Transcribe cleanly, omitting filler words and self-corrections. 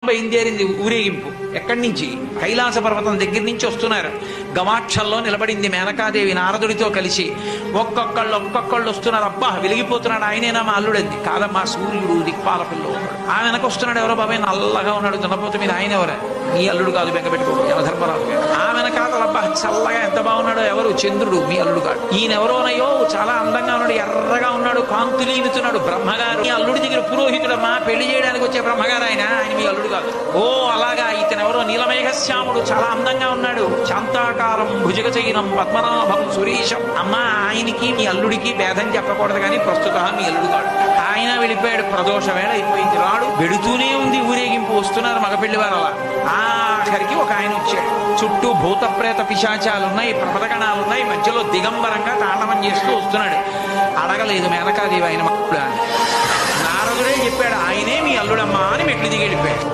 బయలుదేరింది ఊరేగింపు. ఎక్కడి నుంచి? కైలాస పర్వతం దగ్గర నుంచి వస్తున్నారు. గవాక్షంలో నిలబడింది మేనకాదేవి నారదుడితో కలిసి. ఒక్కొక్కళ్ళు వస్తున్నారు. అబ్బా వెలిగిపోతున్నాడు, ఆయనేనా మా అల్లుడంది. కాదమ్మా, సూర్యుడు దిక్పాలకుల్లో ఉన్నాడు. ఆ వెనక వస్తున్నాడు, ఎవరో బాబాయ్ నల్లగా ఉన్నాడు దున్నపోత మీద, ఆయన ఎవరా? మీ అల్లుడు కాదు, బెంగపెట్టుకోడు, యమధర్మరాజు గారు. ఆ వెనకాతల అబ్బా చల్లగా ఎంత బాగున్నాడో, ఎవరు? చంద్రుడు, మీ అల్లుడు కాదు. ఈయనెవరోనయో చాలా అందంగా ఉన్నాడు, ఎర్రగా ఉన్నాడు, కాంతులీనుతున్నాడు, బ్రహ్మగారు. మీ అల్లుడి దగ్గర పురోహితుడమ్మా, పెళ్లి చేయడానికి వచ్చే బ్రహ్మగారు ఆయన మీ అల్లుడు కాదు. ఓ అలాగా, ఇతను ఎవరో నీలమేఘశ్యాముడు, చాలా అందంగా ఉన్నాడు, శాంతాకారం భుజగచైనం పద్మనాభం సురీశం. అమ్మా, ఆయనకి మీ అల్లుడికి భేదం చెప్పకూడదు, కానీ ప్రస్తుత మీ అల్లుడు కాడు. ఆయన వెళ్ళిపోయాడు, ప్రదోష వేళ అయిపోయింది, రాడు. వెడుతూనే ఉంది ఊరేగింపు, వస్తున్నారు మగపెళ్లి వారు. అలా ఆఖరికి ఒక ఆయన వచ్చాడు. చుట్టూ భూత ప్రేత పిశాచాలున్నాయి, ప్రమదగణాలున్నాయి, మధ్యలో దిగంబరంగా తాండవం చేస్తూ వస్తున్నాడు. అడగలేదు మేనకాదేవి ఆయన నారదుడే చెప్పాడు, ఆయనే మీ అల్లుడమ్మా అని మెట్లు దిగి వెళ్ళిపోయాడు.